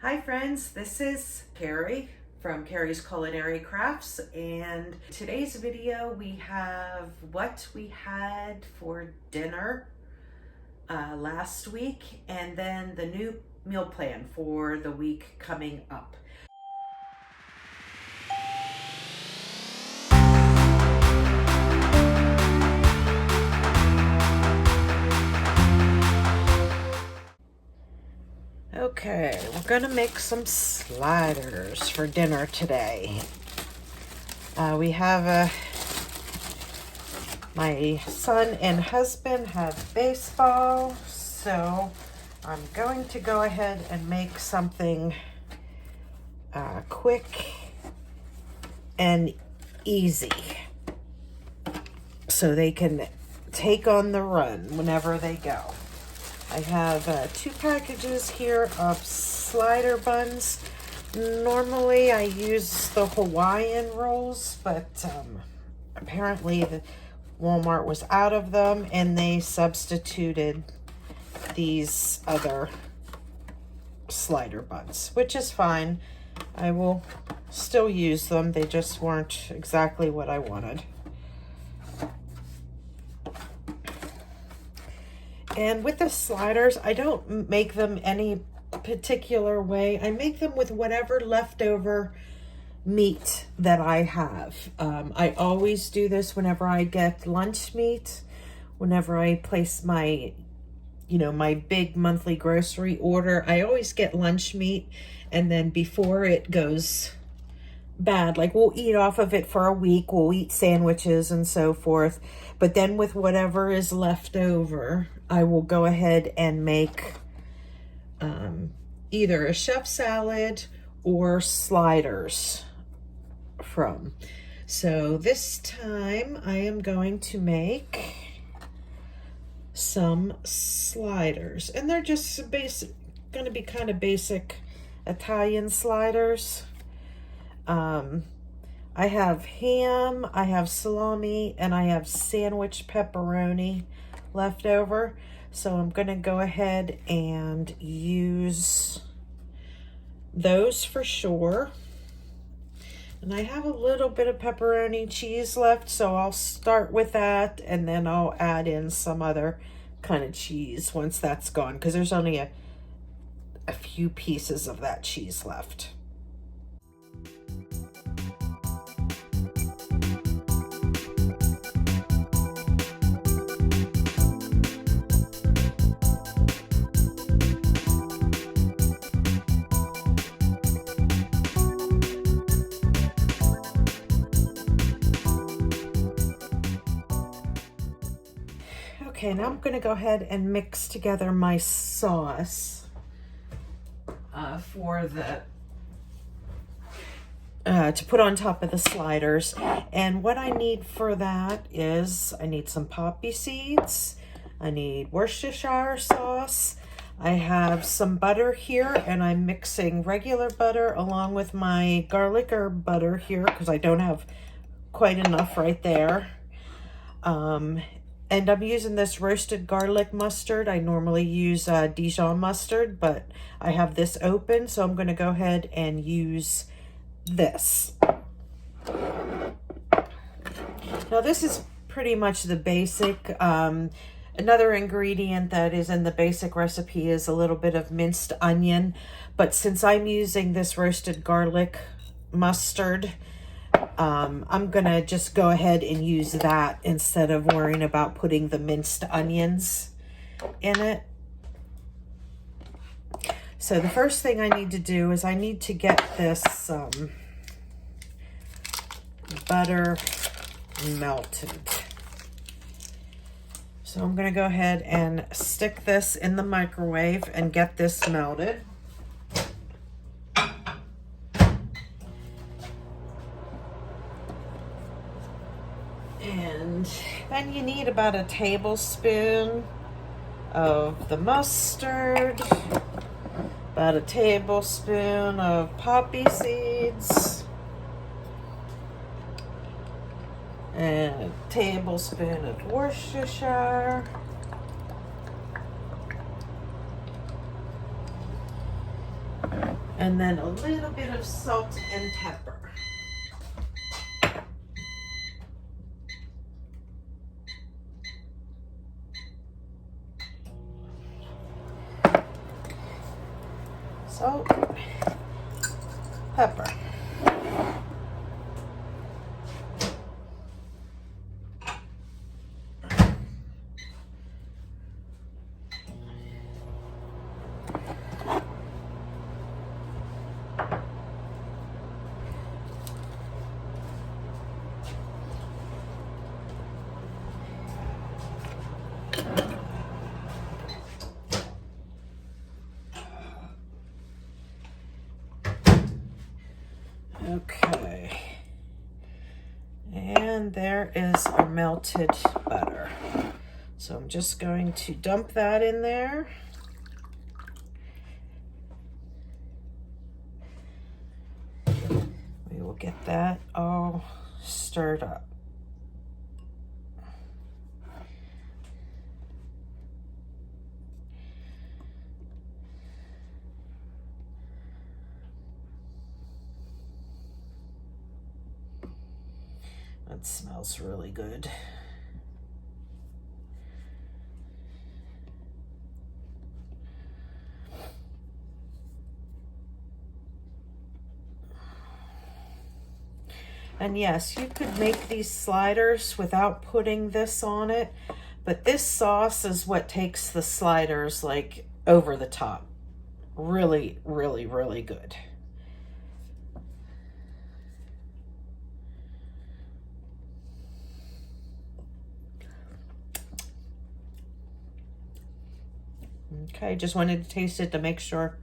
Hi friends, this is Carrie from Carrie's Culinary Crafts, and today's video we have what we had for dinner last week and then the new meal plan for the week coming up. Okay, we're gonna make some sliders for dinner today. We have my son and husband have baseball, so I'm going to go ahead and make something quick and easy so they can take on the run whenever they go. I have 2 packages here of slider buns. Normally I use the Hawaiian rolls, but apparently the Walmart was out of them and they substituted these other slider buns, which is fine. I will still use them. They just weren't exactly what I wanted. And with the sliders, I don't make them any particular way. I make them with whatever leftover meat that I have. I always do this whenever I get lunch meat, whenever I place my, my big monthly grocery order. I always get lunch meat, and then before it goes bad, like we'll eat off of it for a week, we'll eat sandwiches and so forth, but then with whatever is left over, I will go ahead and make either a chef salad or sliders from. So this time I am going to make some sliders, and they're just going to be kind of basic Italian sliders. I have ham, I have salami, and I have sandwich pepperoni left over. So I'm going to go ahead and use those for sure. And I have a little bit of pepperoni cheese left, so I'll start with that, and then I'll add in some other kind of cheese once that's gone, because there's only a few pieces of that cheese left. Okay, now I'm going to go ahead and mix together my sauce for to put on top of the sliders. And what I need for that is I need some poppy seeds, I need Worcestershire sauce, I have some butter here, and I'm mixing regular butter along with my garlic herb butter here because I don't have quite enough right there. And I'm using this roasted garlic mustard. I normally use Dijon mustard, but I have this open, so I'm going to go ahead and use this. Now this is pretty much the basic. Another ingredient that is in the basic recipe is a little bit of minced onion, but since I'm using this roasted garlic mustard, I'm gonna just go ahead and use that instead of worrying about putting the minced onions in it. So the first thing I need to do is I need to get this butter melted. So I'm gonna go ahead and stick this in the microwave and get this melted. And then you need about a tablespoon of the mustard, about a tablespoon of poppy seeds, and a tablespoon of Worcestershire, And then a little bit of salt and pepper. Salt, pepper. Okay, and there is our melted butter. So I'm just going to dump that in there. We will get that all stirred up. That smells really good. And yes, you could make these sliders without putting this on it, but this sauce is what takes the sliders like over the top. Really, really, really good. Okay, just wanted to taste it to make sure,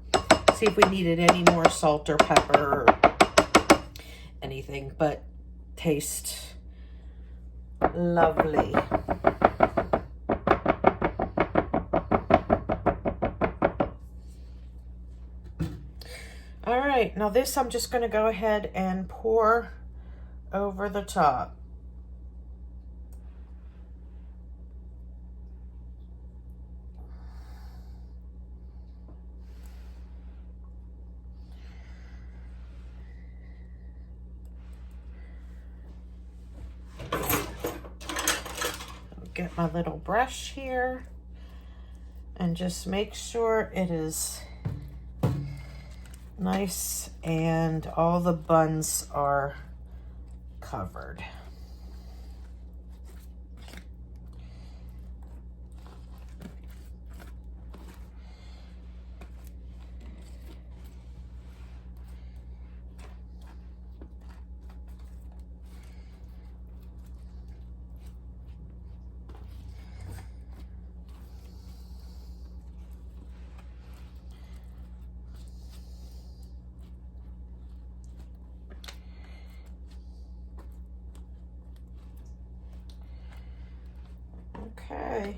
see if we needed any more salt or pepper or anything, but taste lovely. All right, now this I'm just going to go ahead and pour over the top. Get my little brush here and just make sure it is nice and all the buns are covered. Okay,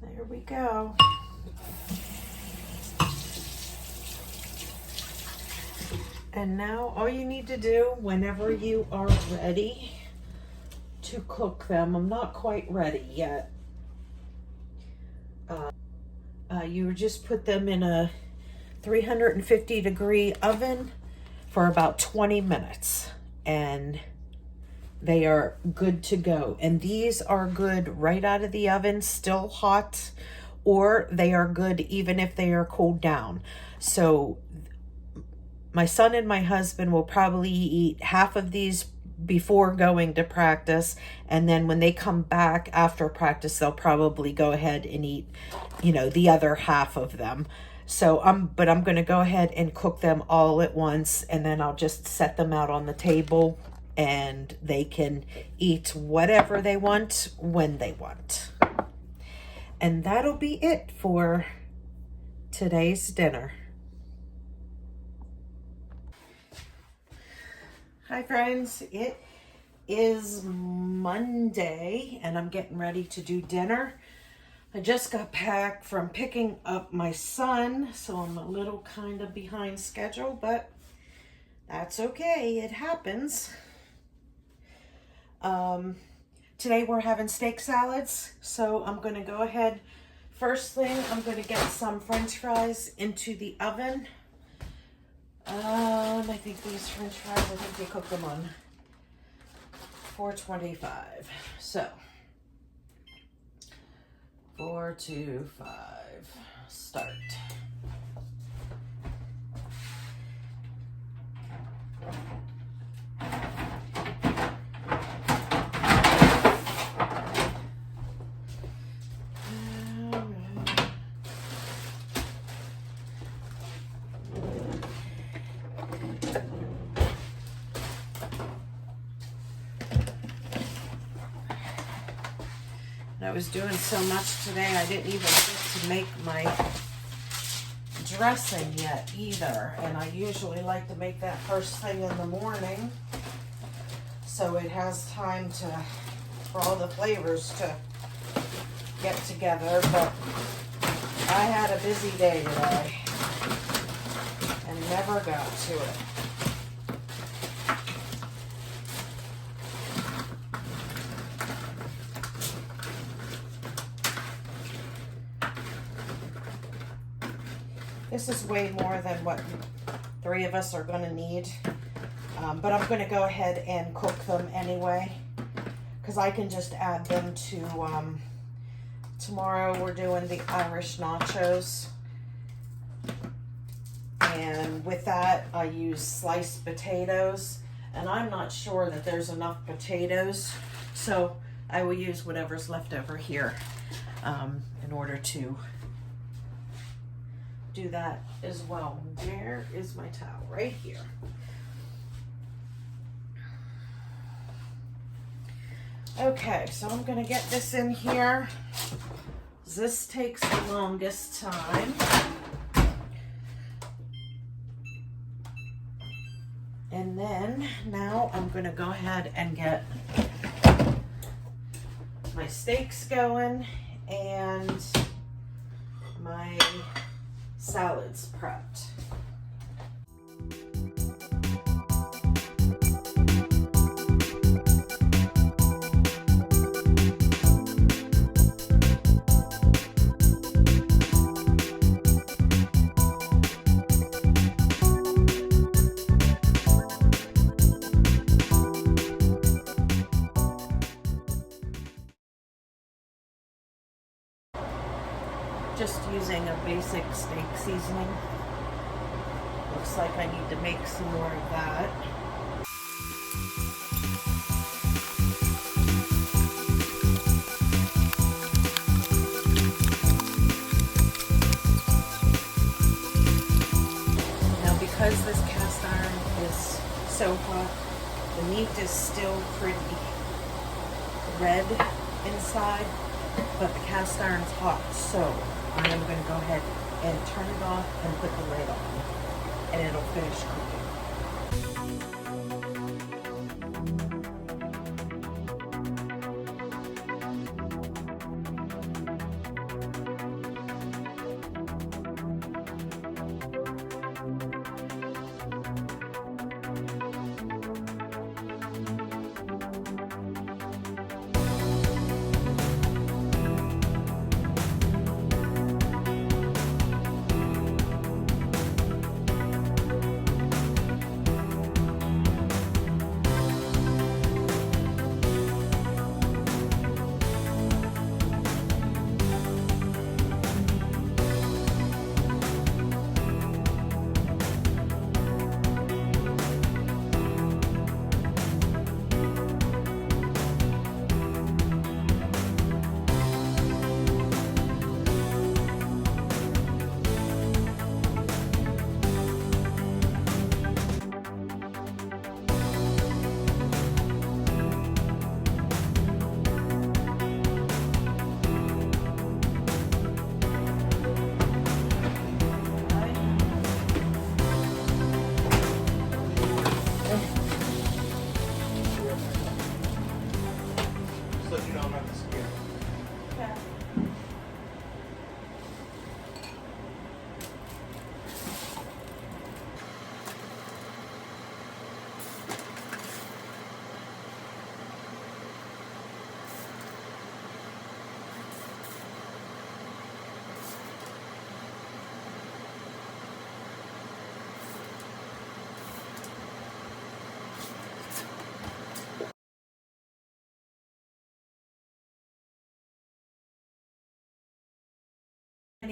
there we go. And now all you need to do whenever you are ready to cook them, I'm not quite ready yet, you just put them in a 350-degree oven for about 20 minutes and they are good to go. And these are good right out of the oven, still hot, or they are good even if they are cooled down. So my son and my husband will probably eat half of these before going to practice, and then when they come back after practice, they'll probably go ahead and eat, you know, the other half of them. So I'm going to go ahead and cook them all at once, and then I'll just set them out on the table and they can eat whatever they want when they want. And that'll be it for today's dinner. Hi friends, it is Monday and I'm getting ready to do dinner. I just got back from picking up my son, so I'm a little kind of behind schedule, but that's okay, it happens. Today we're having steak salads, so I'm going to go ahead, First thing, I'm going to get some French fries into the oven. I think these French fries, I think they cook them on 425. So, 425, start. I was doing so much today, I didn't even get to make my dressing yet either. And I usually like to make that first thing in the morning, so it has time for all the flavors to get together. But I had a busy day today and never got to it. This is way more than what 3 of us are going to need, but I'm going to go ahead and cook them anyway, because I can just add them to, tomorrow we're doing the Irish nachos, and with that I use sliced potatoes, and I'm not sure that there's enough potatoes, so I will use whatever's left over here in order to do that as well. Where is my towel? Right here. Okay, so I'm gonna get this in here. This takes the longest time. And then now I'm gonna go ahead and get my steaks going and my salads prepped. Just using a basic steak seasoning. Looks like I need to make some more of that. Now, because this cast iron is so hot, the meat is still pretty red inside, but the cast iron's hot, so I am going to go ahead and turn it off and put the lid on, and it'll finish cooking.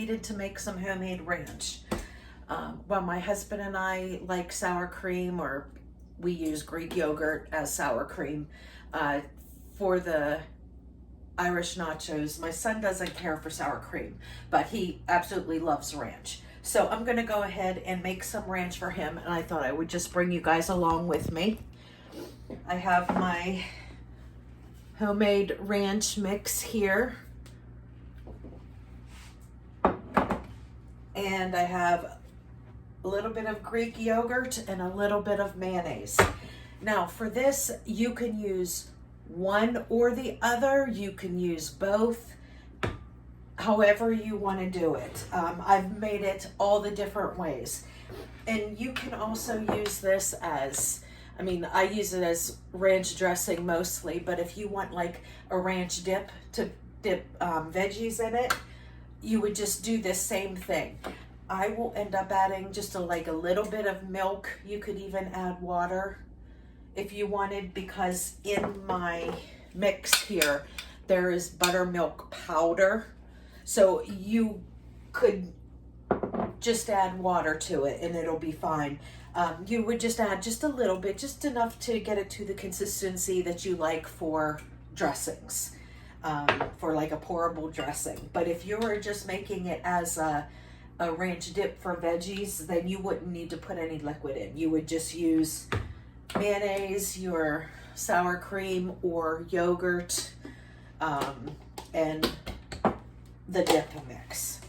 needed to make some homemade ranch. Well, my husband and I like sour cream, or we use Greek yogurt as sour cream for the Irish nachos. My son doesn't care for sour cream, but he absolutely loves ranch. So I'm gonna go ahead and make some ranch for him, and I thought I would just bring you guys along with me. I have my homemade ranch mix here. And I have a little bit of Greek yogurt and a little bit of mayonnaise. Now for this, you can use one or the other. You can use both, however you want to do it. I've made it all the different ways. And you can also use this as, I mean, I use it as ranch dressing mostly, but if you want like a ranch dip to dip veggies in it, you would just do the same thing. I will end up adding just a little bit of milk. You could even add water if you wanted, because in my mix here, there is buttermilk powder. So you could just add water to it and it'll be fine. You would just add just a little bit, just enough to get it to the consistency that you like for dressings, for like a pourable dressing. But if you were just making it as a ranch dip for veggies, then you wouldn't need to put any liquid in. You would just use mayonnaise, your sour cream, or yogurt, and the dip mix.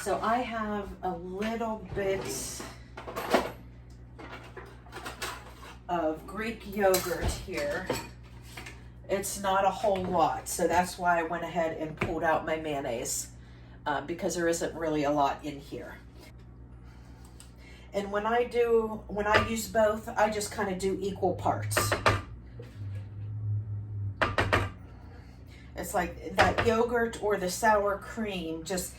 So I have a little bit of Greek yogurt here. It's not a whole lot, so that's why I went ahead and pulled out my mayonnaise, because there isn't really a lot in here. And when I use both, I just kind of do equal parts. It's like that yogurt or the sour cream just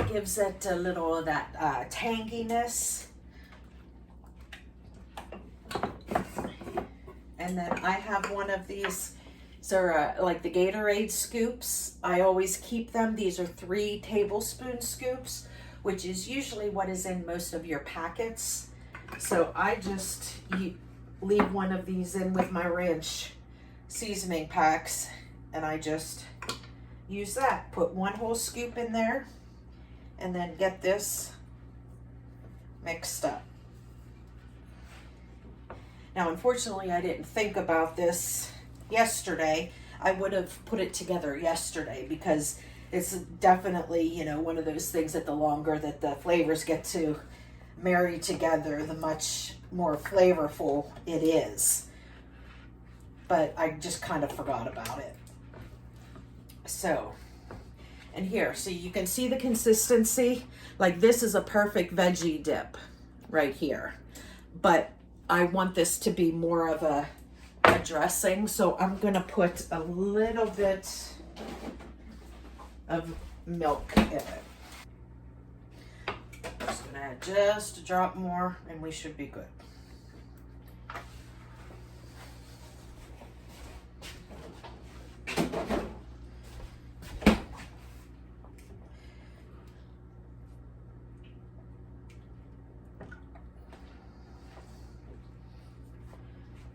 gives it a little of that tanginess. And then I have one of these. So like the Gatorade scoops, I always keep them. These are 3 tablespoon scoops, which is usually what is in most of your packets. So I just leave one of these in with my ranch seasoning packs, and I just use that. Put 1 whole scoop in there, and then get this mixed up. Now, unfortunately, I didn't think about this yesterday. I would have put it together yesterday, because it's definitely, you know, one of those things that the longer that the flavors get to marry together, the much more flavorful it is. But I just kind of forgot about it. So, and here, so you can see the consistency. Like, this is a perfect veggie dip right here. But I want this to be more of a dressing, so I'm gonna put a little bit of milk in it. Just gonna add just a drop more, and we should be good.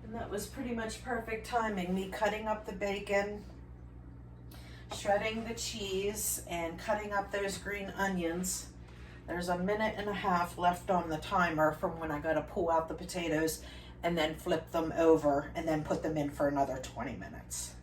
And that was pretty much perfect timing. Me cutting up the bacon, shredding the cheese, and cutting up those green onions. There's a 1.5 minutes left on the timer from when I got to pull out the potatoes and then flip them over and then put them in for another 20 minutes.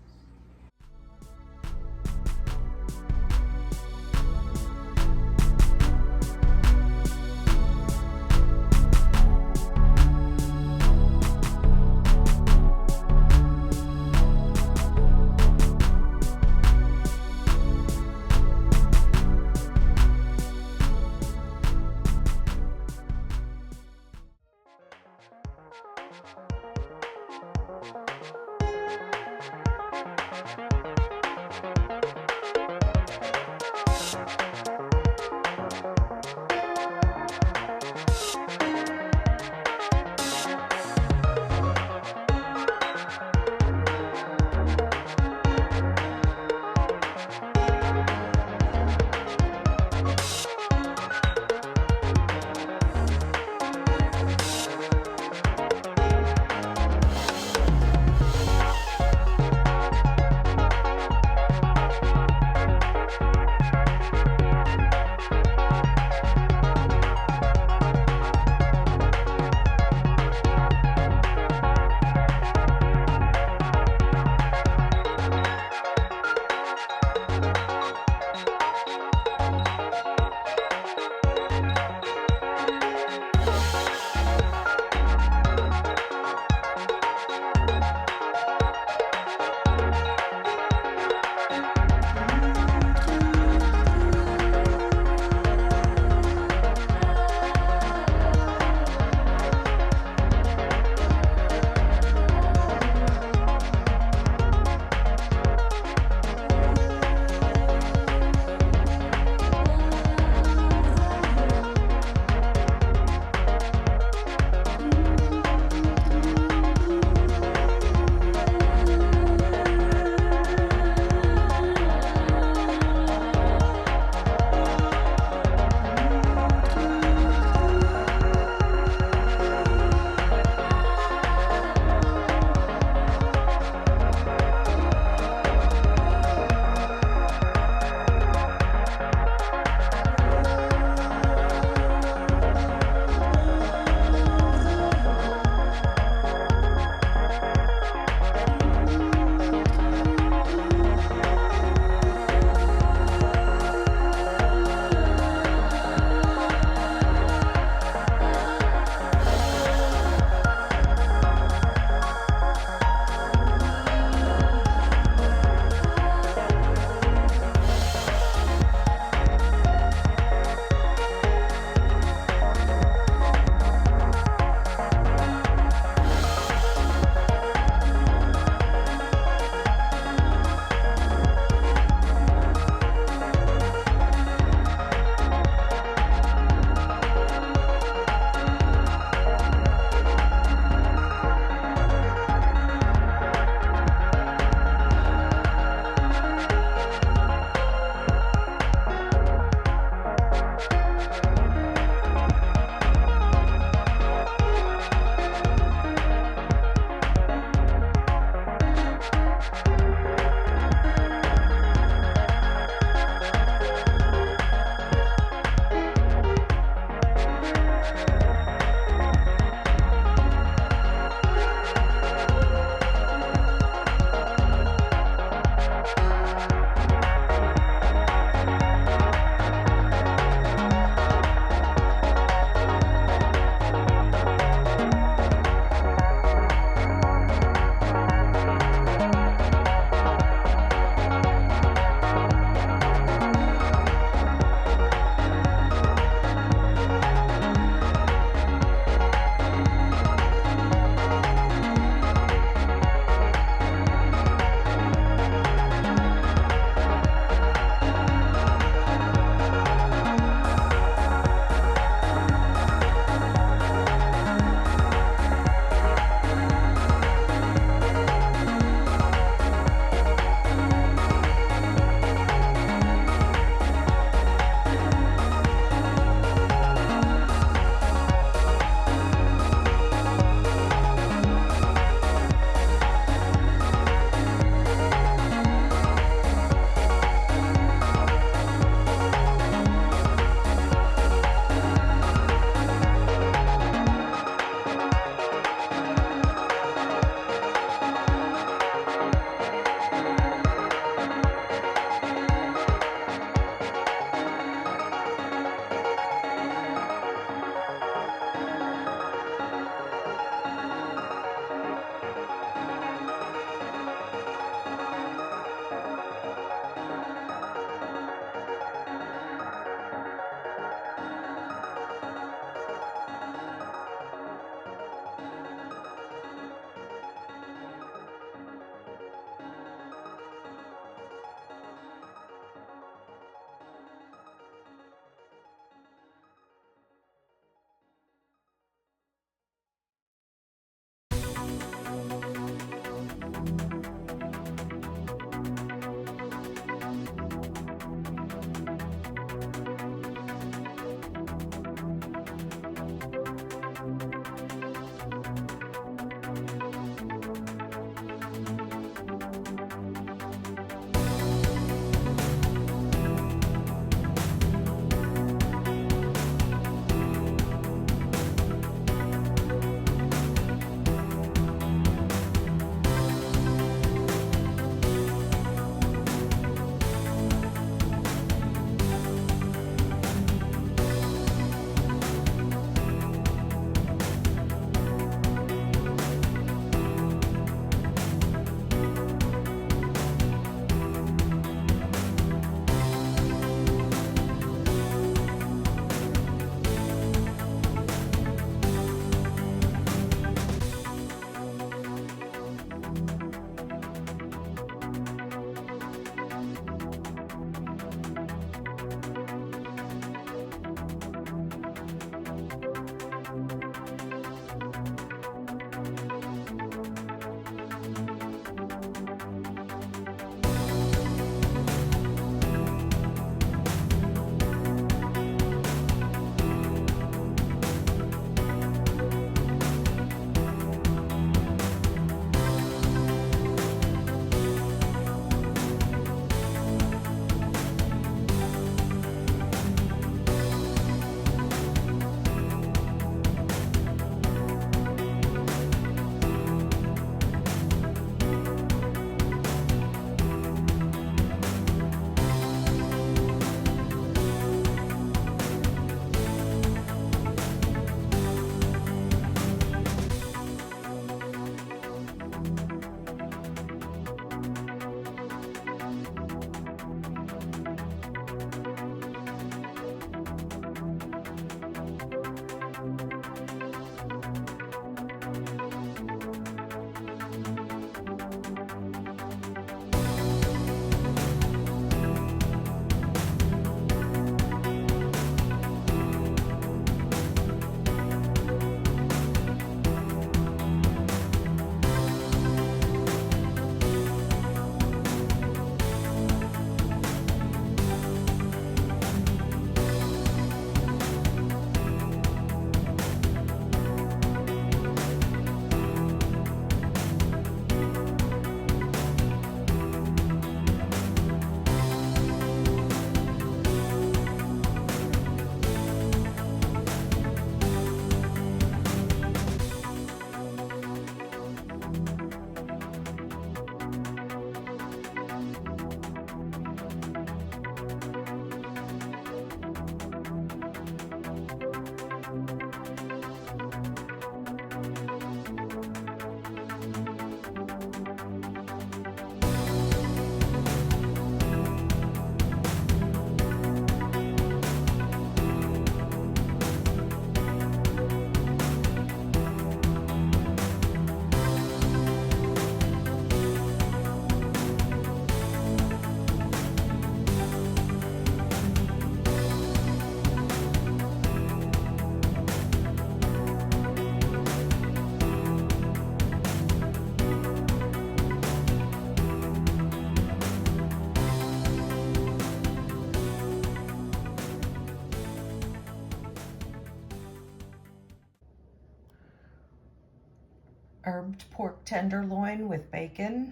herbed pork tenderloin with bacon,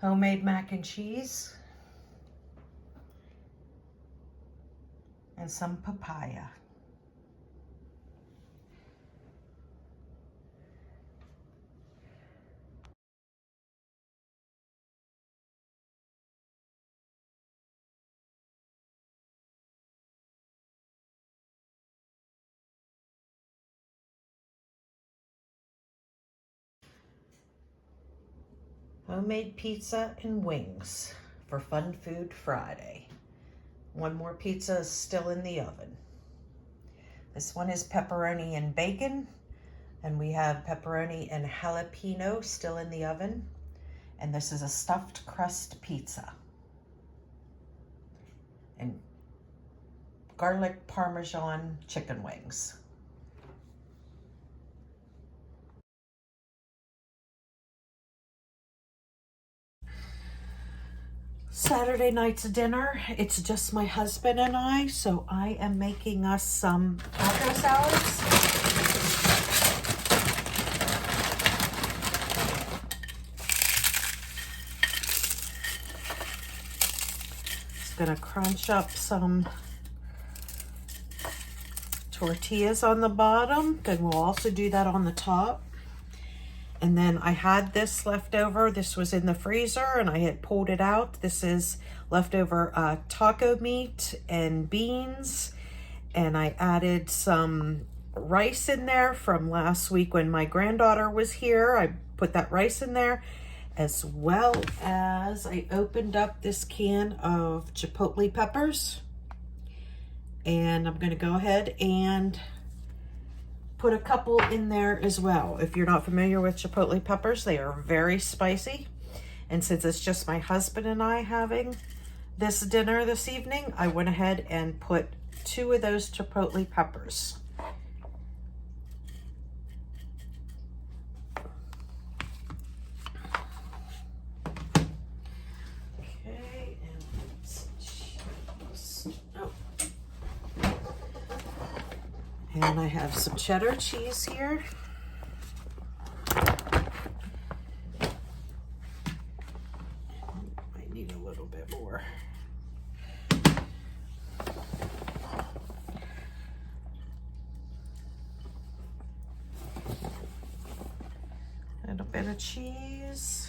homemade mac and cheese, and some papaya. Homemade pizza and wings for Fun Food Friday. One more pizza is still in the oven. This one is pepperoni and bacon, and we have pepperoni and jalapeno still in the oven. And this is a stuffed crust pizza. And garlic parmesan chicken wings. Saturday night's dinner, it's just my husband and I, so I am making us some taco salads. Just gonna crunch up some tortillas on the bottom, then we'll also do that on the top. And then I had this left over. This was in the freezer and I had pulled it out. This is leftover taco meat and beans. And I added some rice in there from last week when my granddaughter was here. I put that rice in there, as well as I opened up this can of chipotle peppers. And I'm gonna go ahead and put a couple in there as well. If you're not familiar with chipotle peppers, they are very spicy. And since it's just my husband and I having this dinner this evening, I went ahead and put 2 of those chipotle peppers. Okay, and some cheese. Oh. And I have some cheddar cheese here. I need a little bit more. A little bit of cheese.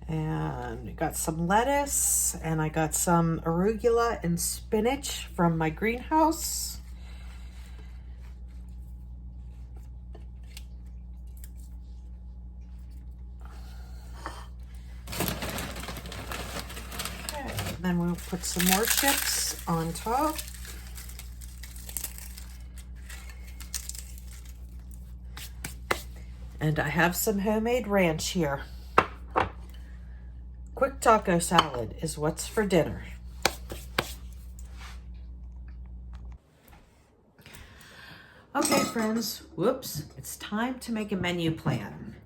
And I got some lettuce, and I got some arugula and spinach from my greenhouse. Okay, then we'll put some more chips on top. And I have some homemade ranch here. Quick taco salad is what's for dinner. Okay, friends, whoops, it's time to make a menu plan.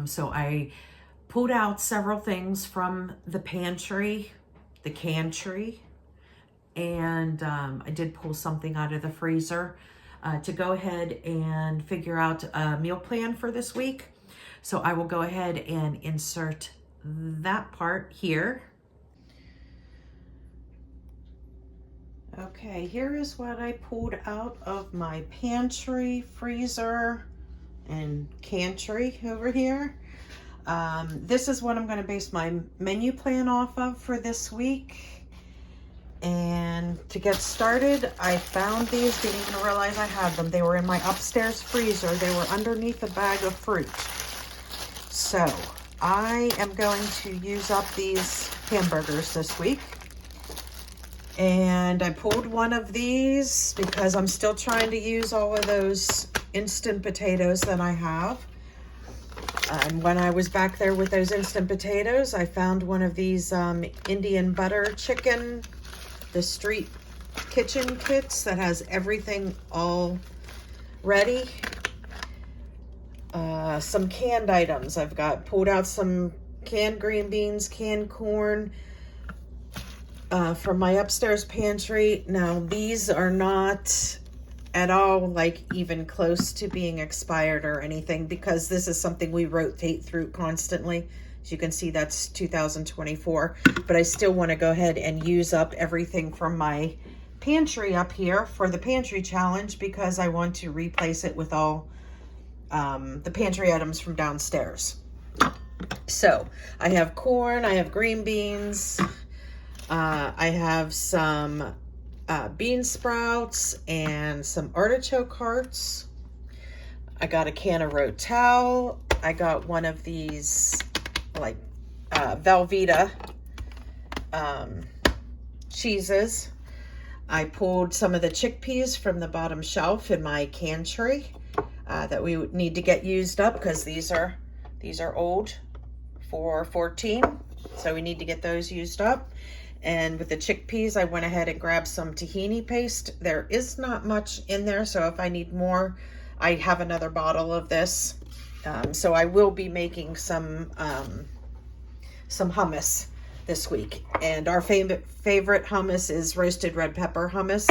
So I pulled out several things from the pantry, the cantry, and I did pull something out of the freezer to go ahead and figure out a meal plan for this week. So I will go ahead and insert that part here. Okay, here is what I pulled out of my pantry, freezer, and cantry over here. This is what I'm going to base my menu plan off of for this week. And to get started, I found these, didn't even realize I had them. They were in my upstairs freezer. They were underneath a bag of fruit. So I am going to use up these hamburgers this week. And I pulled one of these because I'm still trying to use all of those instant potatoes that I have. And when I was back there with those instant potatoes, I found one of these Indian butter chicken, the street kitchen kits that has everything all ready. Some canned items. I've got pulled out some canned green beans, canned corn, from my upstairs pantry. Now, these are not at all like even close to being expired or anything, because this is something we rotate through constantly. As you can see, that's 2024, but I still want to go ahead and use up everything from my pantry up here for the pantry challenge, because I want to replace it with all the pantry items from downstairs. So I have corn, I have green beans, I have some bean sprouts and some artichoke hearts. I got a can of Rotel. I got one of these like Velveeta cheeses. I pulled some of the chickpeas from the bottom shelf in my pantry that we need to get used up, because these are old for 14, so we need to get those used up. And with the chickpeas, I went ahead and grabbed some tahini paste. There is not much in there, so if I need more, I have another bottle of this. So I will be making some hummus this week. And our favorite hummus is roasted red pepper hummus.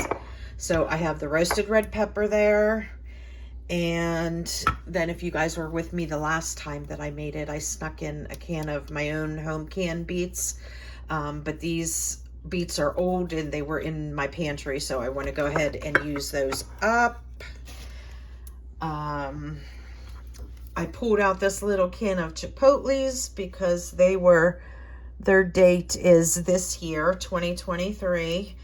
So I have the roasted red pepper there. And then if you guys were with me the last time that I made it, I snuck in a can of my own home canned beets. But these beets are old and they were in my pantry, so I want to go ahead and use those up. I pulled out this little can of chipotles because their date is this year, 2023.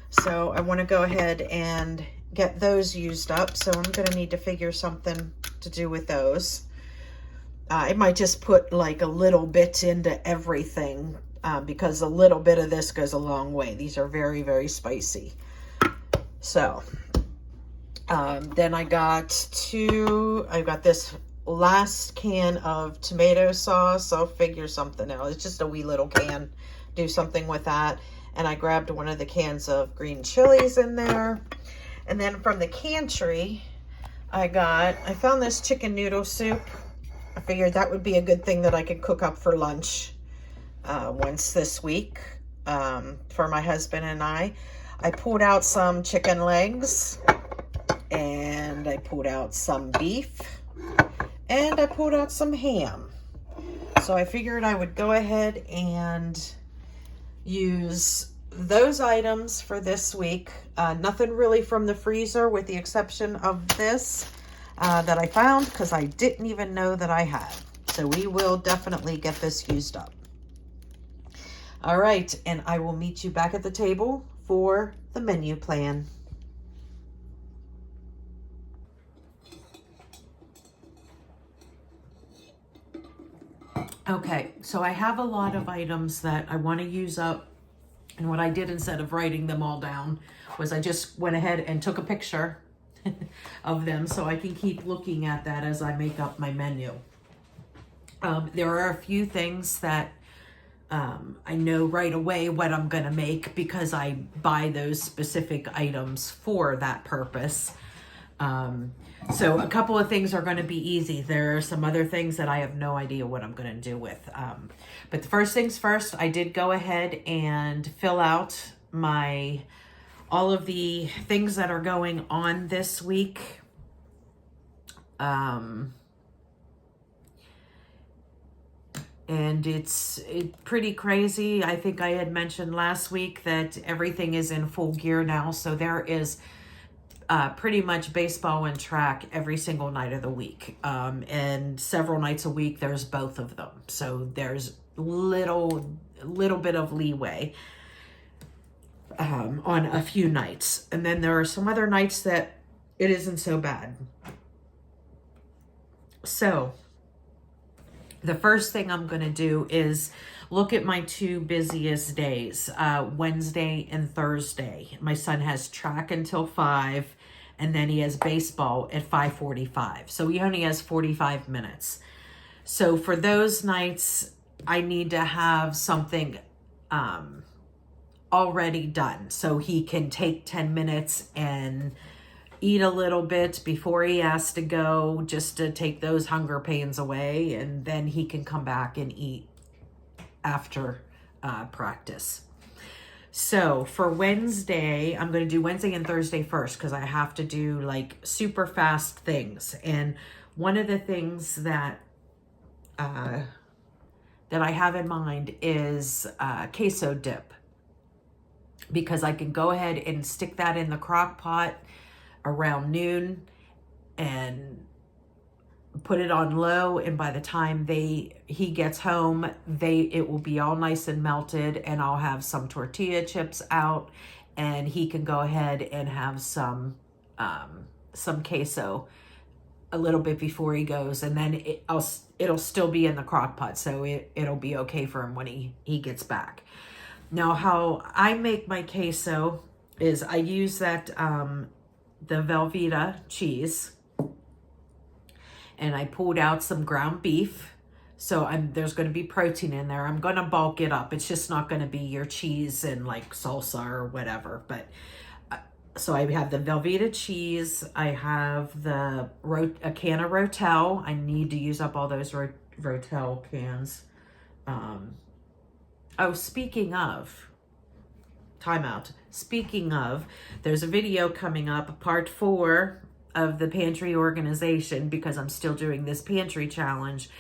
So I want to go ahead and get those used up. So I'm going to need to figure something to do with those. I might just put like a little bit into everything, because a little bit of this goes a long way. These are very, very spicy. So then I got this last can of tomato sauce. I'll figure something out. It's just a wee little can. Do something with that. And I grabbed one of the cans of green chilies in there. And then from the pantry, I found this chicken noodle soup. I figured that would be a good thing that I could cook up for lunch once this week for my husband and I. I pulled out some chicken legs, and I pulled out some beef, and I pulled out some ham. So I figured I would go ahead and use those items for this week. Nothing really from the freezer, with the exception of this that I found, because I didn't even know that I had. So we will definitely get this used up. All right, and I will meet you back at the table for the menu plan. Okay, so I have a lot of items that I want to use up. And what I did, instead of writing them all down, was I just went ahead and took a picture of them so I can keep looking at that as I make up my menu. There are a few things that I know right away what I'm going to make, because I buy those specific items for that purpose. So a couple of things are going to be easy. There are some other things that I have no idea what I'm going to do with. But the first things first, I did go ahead and fill out all of the things that are going on this week. And it's pretty crazy. I think I had mentioned last week that everything is in full gear now. So there is pretty much baseball and track every single night of the week. And several nights a week, there's both of them. So there's little bit of leeway on a few nights. And then there are some other nights that it isn't so bad. So the first thing I'm going to do is look at my two busiest days, Wednesday and Thursday. My son has track until 5, and then he has baseball at 5:45. So he only has 45 minutes. So for those nights, I need to have something already done, so he can take 10 minutes and eat a little bit before he has to go, just to take those hunger pains away, and then he can come back and eat after practice. So for Wednesday, I'm going to do Wednesday and Thursday first because I have to do like super fast things. And one of the things that I have in mind is queso dip, because I can go ahead and stick that in the crock pot around noon and put it on low, and by the time he gets home, it will be all nice and melted, and I'll have some tortilla chips out, and he can go ahead and have some queso a little bit before he goes, and then it'll still be in the crock pot, so it'll be okay for him when he gets back. Now, how I make my queso is I use that the Velveeta cheese, and I pulled out some ground beef. So there's going to be protein in there. I'm going to bulk it up. It's just not going to be your cheese and like salsa or whatever. But so I have the Velveeta cheese. I have a can of Rotel. I need to use up all those Rotel cans. Oh, speaking of, timeout. Speaking of, there's a video coming up, part 4 of the pantry organization, because I'm still doing this pantry challenge.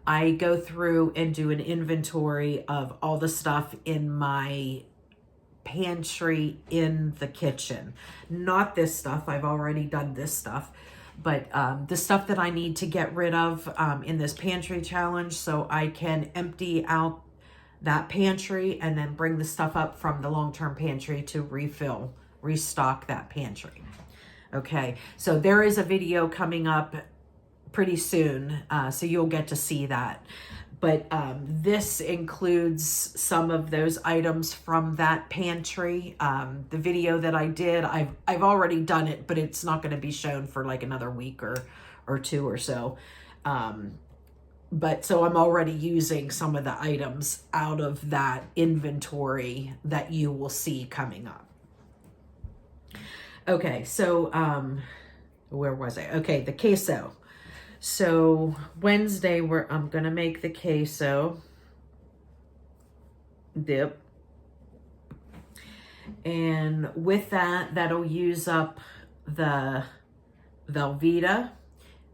I go through and do an inventory of all the stuff in my pantry in the kitchen. Not this stuff, I've already done this stuff, but the stuff that I need to get rid of in this pantry challenge, so I can empty out that pantry and then bring the stuff up from the long-term pantry to restock that pantry. Okay, so there is a video coming up pretty soon, so you'll get to see that. But this includes some of those items from that pantry. The video that I did, I've already done it, but it's not going to be shown for like another week or 2 or so. But so I'm already using some of the items out of that inventory that you will see coming up. Okay, so where was I? Okay, the queso. So Wednesday, I'm gonna make the queso dip, and with that'll use up the Velveeta,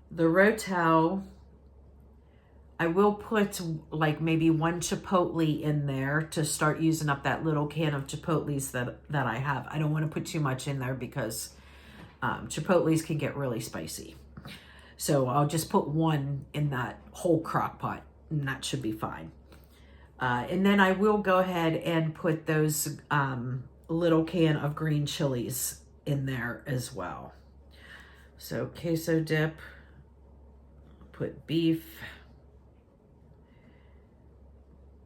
the Rotel. I will put like maybe 1 chipotle in there to start using up that little can of chipotles that I have. I don't want to put too much in there because chipotles can get really spicy. So I'll just put 1 in that whole crock pot, and that should be fine. And then I will go ahead and put those little can of green chilies in there as well. So queso dip, put beef,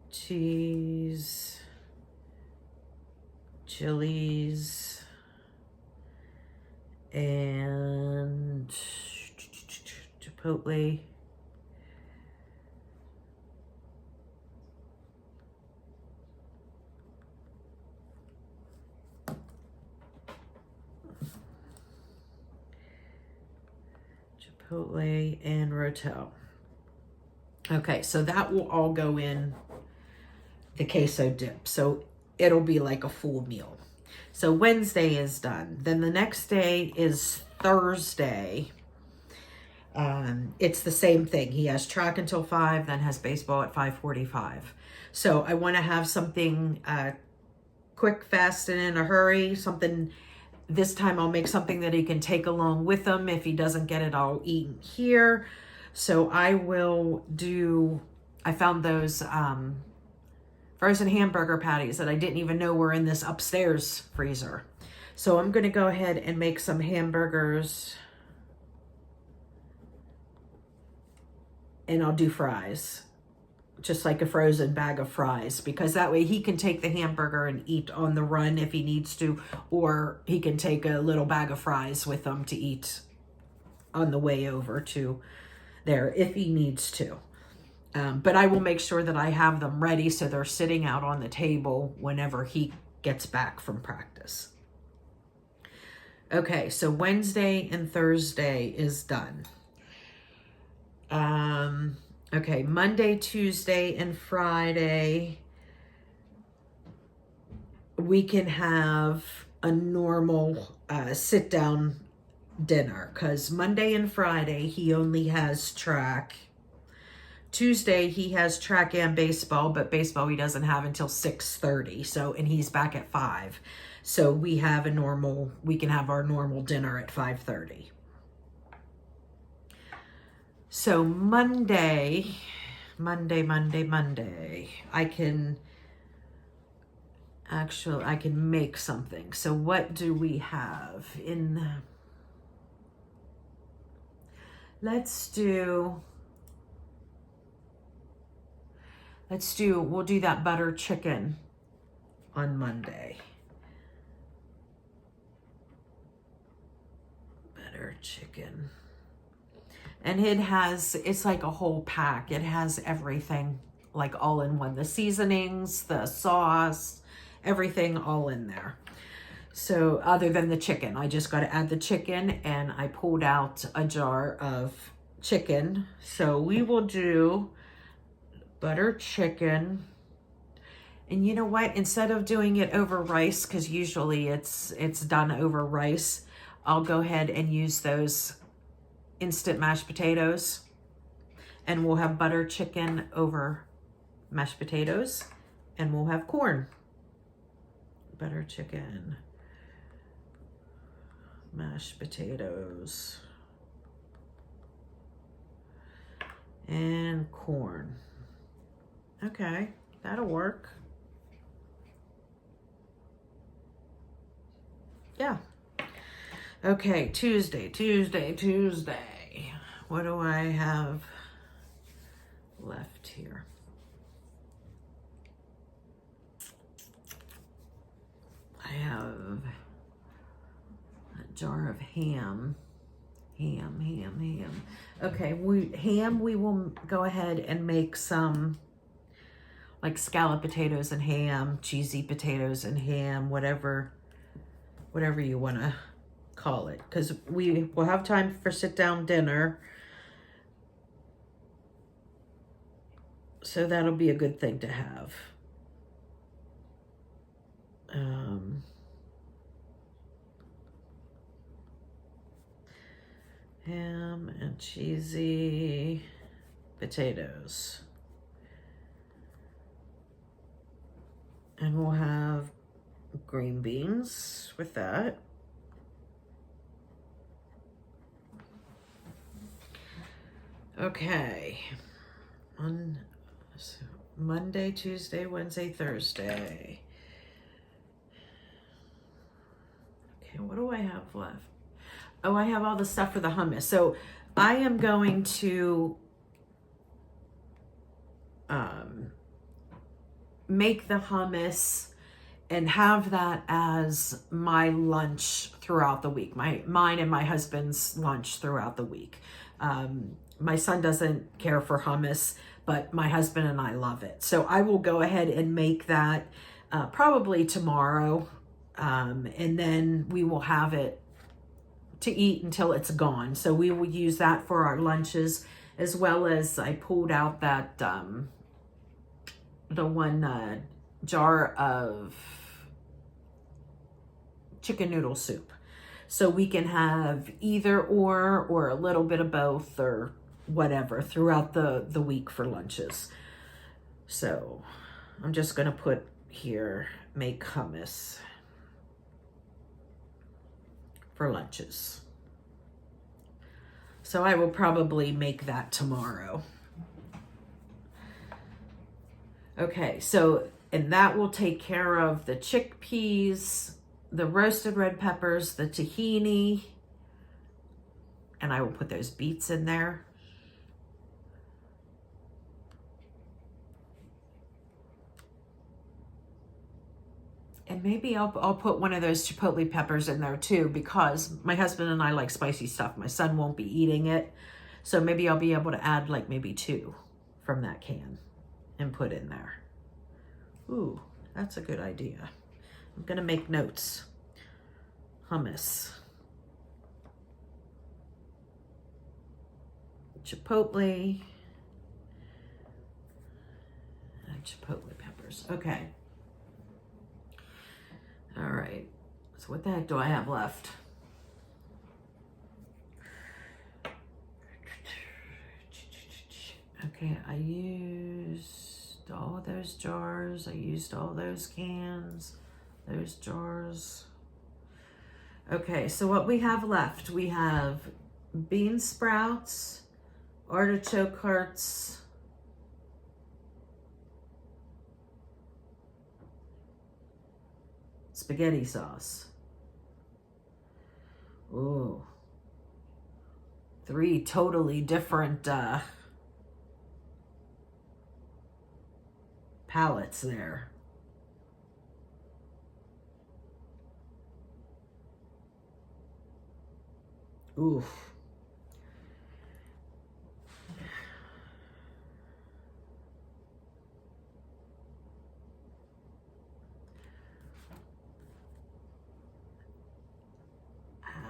cheese, chilies, and chipotle. Chipotle and Rotel. Okay, so that will all go in the queso dip. So it'll be like a full meal. So Wednesday is done. Then the next day is Thursday. It's the same thing. He has track until 5, then has baseball at 5:45. So I want to have something quick, fast, and in a hurry. Something, this time I'll make something that he can take along with him. If he doesn't get it, I'll eat here. So I found those frozen hamburger patties that I didn't even know were in this upstairs freezer. So I'm going to go ahead and make some hamburgers, and I'll do fries, just like a frozen bag of fries, because that way he can take the hamburger and eat on the run if he needs to, or he can take a little bag of fries with him to eat on the way over to there if he needs to. But I will make sure that I have them ready so they're sitting out on the table whenever he gets back from practice. Okay, so Wednesday and Thursday is done. Okay, Monday, Tuesday, and Friday, we can have a normal sit down dinner, because Monday and Friday he only has track. Tuesday he has track and baseball, but baseball he doesn't have until 6:30. So, and he's back at 5. So we can have our normal dinner at 5:30. So Monday, I can make something. So what do we have in we'll do that butter chicken on Monday. Butter chicken. And it's like a whole pack. It has everything, like all in one. The seasonings, the sauce, everything all in there. So other than the chicken, I just got to add the chicken, and I pulled out a jar of chicken. So we will do butter chicken. And you know what? Instead of doing it over rice, because usually it's done over rice, I'll go ahead and use those instant mashed potatoes, and we'll have butter chicken over mashed potatoes, and we'll have corn. Butter chicken, mashed potatoes, and corn. Okay, that'll work. Yeah. Okay, Tuesday. What do I have left here? I have a jar of ham. Okay, we will go ahead and make some like scallop potatoes and ham, cheesy potatoes and ham, whatever you want to call it, because we will have time for sit down dinner. So that'll be a good thing to have. Ham and cheesy potatoes. And we'll have green beans with that. Okay. On Monday, Tuesday, Wednesday, Thursday. Okay, what do I have left? Oh, I have all the stuff for the hummus. So I am going to make the hummus and have that as my lunch throughout the week. Mine and my husband's lunch throughout the week. My son doesn't care for hummus, but my husband and I love it. So I will go ahead and make that probably tomorrow. And then we will have it to eat until it's gone. So we will use that for our lunches, as well as I pulled out that the one jar of chicken noodle soup. So we can have either or a little bit of both or whatever throughout the week for lunches. So I'm just gonna put here, make hummus for lunches. So I will probably make that tomorrow. Okay, so, and that will take care of the chickpeas, the roasted red peppers, the tahini, and I will put those beets in there. And maybe I'll put one of those chipotle peppers in there too, because my husband and I like spicy stuff. My son won't be eating it. So maybe I'll be able to add like maybe 2 from that can and put in there. Ooh, that's a good idea. I'm gonna make notes. Hummus. Chipotle. And chipotle peppers. Okay. All right, so what the heck do I have left? Okay, I used all those jars. I used all those cans, those jars. Okay, so what we have left, we have bean sprouts, artichoke hearts, spaghetti sauce. Ooh. 3 totally different palettes there. Oof.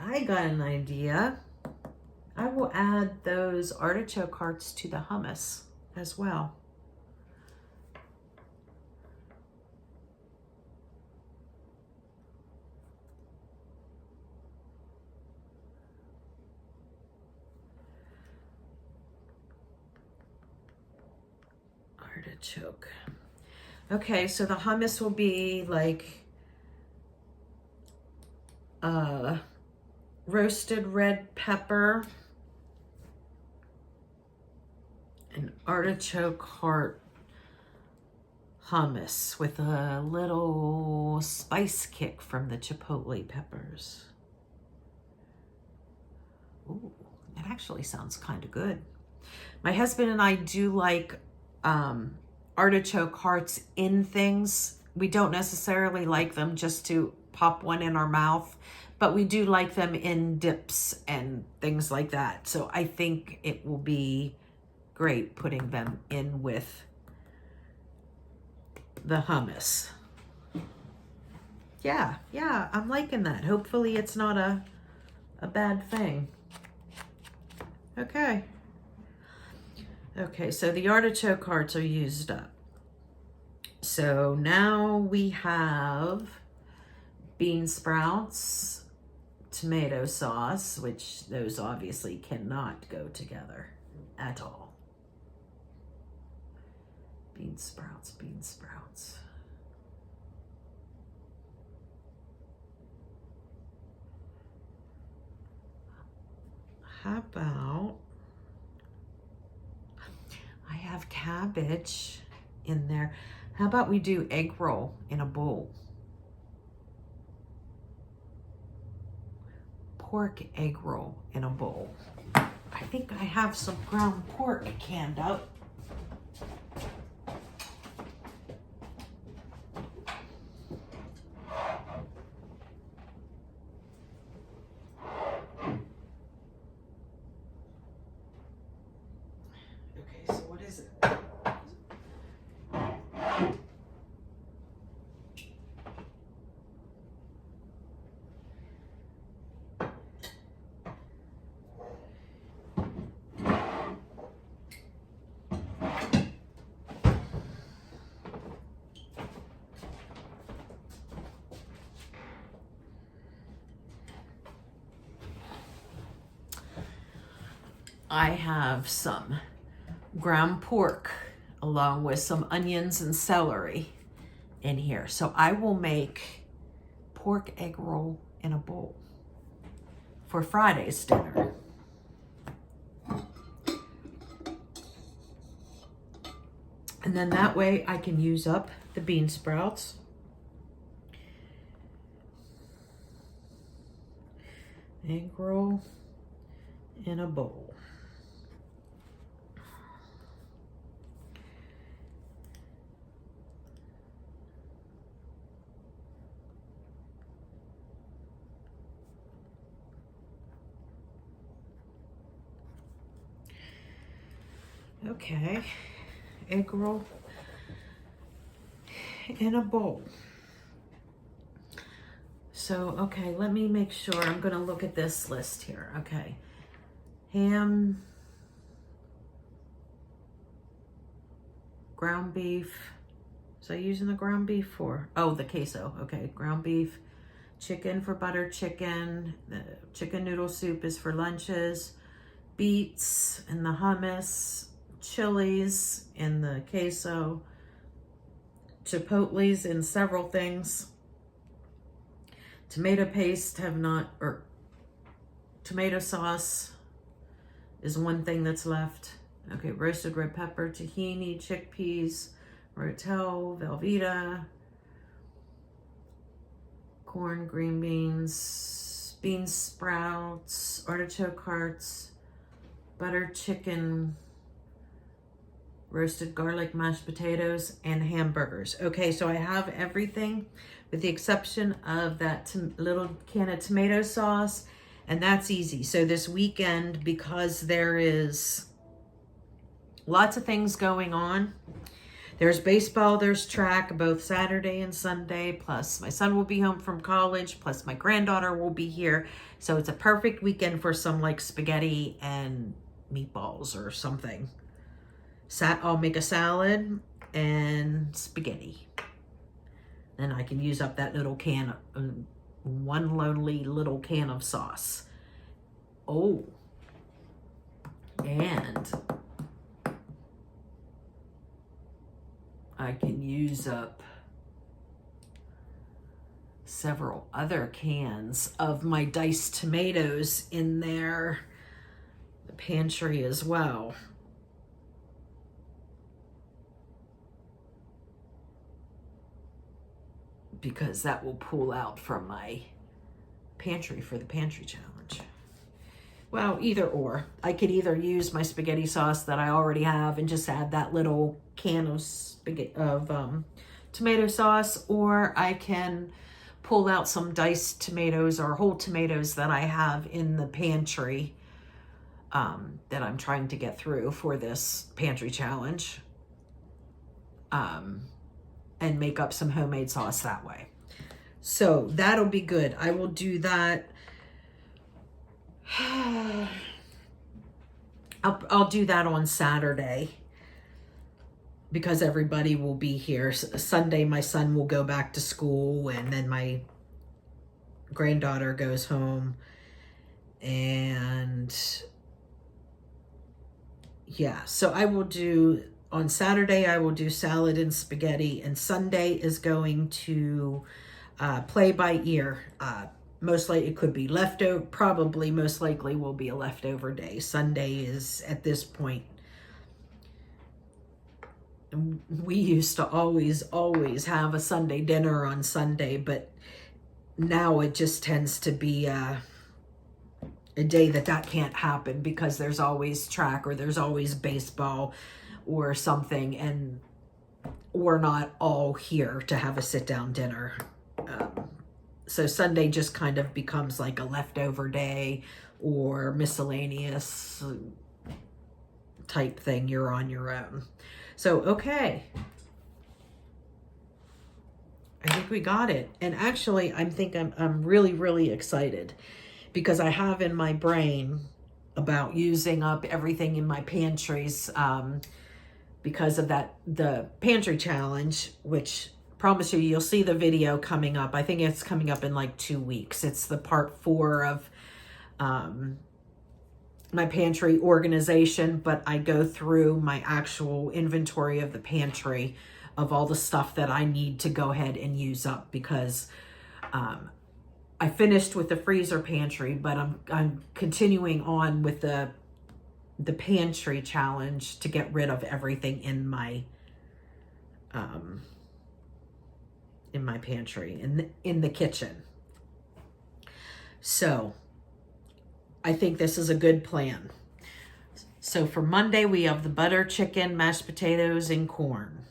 I got an idea. I will add those artichoke hearts to the hummus as well. Artichoke. Okay, so the hummus will be like roasted red pepper and artichoke heart hummus with a little spice kick from the chipotle peppers. Ooh, that actually sounds kind of good. My husband and I do like artichoke hearts in things. We don't necessarily like them just to pop one in our mouth, but we do like them in dips and things like that. So I think it will be great putting them in with the hummus. Yeah, I'm liking that. Hopefully it's not a bad thing. Okay. Okay, so the artichoke hearts are used up. So now we have bean sprouts, tomato sauce, which those obviously cannot go together at all. Bean sprouts, bean sprouts. How about, I have cabbage in there. How about we do egg roll in a bowl? Pork egg roll in a bowl. I think I have some ground pork canned up. Okay, so what is it? I have some ground pork along with some onions and celery in here. So I will make pork egg roll in a bowl for Friday's dinner. And then that way I can use up the bean sprouts. Egg roll in a bowl. Okay, egg roll in a bowl. So, okay, let me make sure. I'm going to look at this list here. Okay, ham, ground beef, Was I using the ground beef for? Oh, the queso. Okay, ground beef. Chicken for butter chicken. The chicken noodle soup is for lunches. Beets and the hummus. Chilies in the queso. Chipotles in several things. Tomato paste tomato sauce is one thing that's left. Okay, roasted red pepper, tahini, chickpeas, rotel, Velveeta, corn, green beans, bean sprouts, artichoke hearts, buttered chicken, roasted garlic, mashed potatoes, and hamburgers. Okay, so I have everything with the exception of that little can of tomato sauce, and that's easy. So this weekend, because there is lots of things going on, there's baseball, there's track, both Saturday and Sunday, plus my son will be home from college, plus my granddaughter will be here. So it's a perfect weekend for some like spaghetti and meatballs or something. I'll make a salad and spaghetti. Then I can use up that little can, one lonely little can of sauce. Oh, and I can use up several other cans of my diced tomatoes in the pantry as well. Because that will pull out from my pantry for the pantry challenge. Well, either or. I could either use my spaghetti sauce that I already have and just add that little can of tomato sauce, or I can pull out some diced tomatoes or whole tomatoes that I have in the pantry that I'm trying to get through for this pantry challenge. And make up some homemade sauce that way. So that'll be good. I will do that. I'll do that on Saturday because everybody will be here. Sunday, my son will go back to school, and then my granddaughter goes home. And yeah, so I will do... On Saturday, I will do salad and spaghetti, and Sunday is going to play by ear. Most likely it could be leftover, probably most likely will be a leftover day. Sunday is, at this point, we used to always have a Sunday dinner on Sunday, but now it just tends to be a day that can't happen because there's always track or there's always baseball or something, and we're not all here to have a sit-down dinner. So Sunday just kind of becomes like a leftover day or miscellaneous type thing. You're on your own. So, okay. I think we got it. And actually, I'm really, really excited because I have in my brain about using up everything in my pantries, because of the pantry challenge, which promise you'll see the video coming up. I think it's coming up in like 2 weeks. It's the part 4 of my pantry organization, but I go through my actual inventory of the pantry of all the stuff that I need to go ahead and use up, because I finished with the freezer pantry, but I'm continuing on with the pantry challenge to get rid of everything in my pantry, in the kitchen. So I think this is a good plan. So for Monday, we have the butter chicken, mashed potatoes, and corn.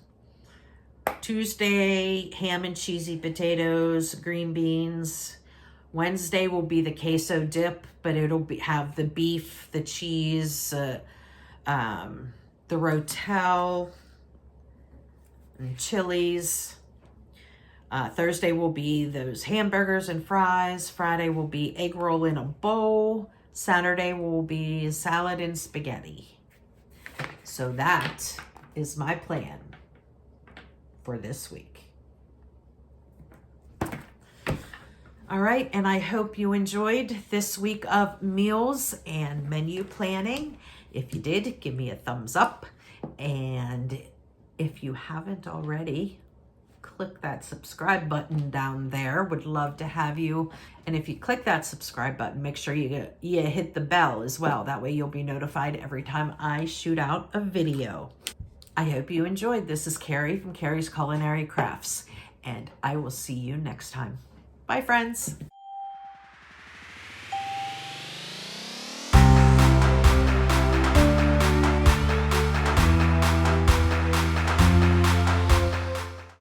Tuesday, ham and cheesy potatoes, green beans. Wednesday will be the queso dip, but it'll have the beef, the cheese, the rotel, and chilies. Thursday will be those hamburgers and fries. Friday will be egg roll in a bowl. Saturday will be salad and spaghetti. So that is my plan for this week. All right, and I hope you enjoyed this week of meals and menu planning. If you did, give me a thumbs up. And if you haven't already, click that subscribe button down there. Would love to have you. And if you click that subscribe button, make sure you hit the bell as well. That way you'll be notified every time I shoot out a video. I hope you enjoyed. This is Carrie from Carrie's Culinary Crafts, and I will see you next time. Bye, friends.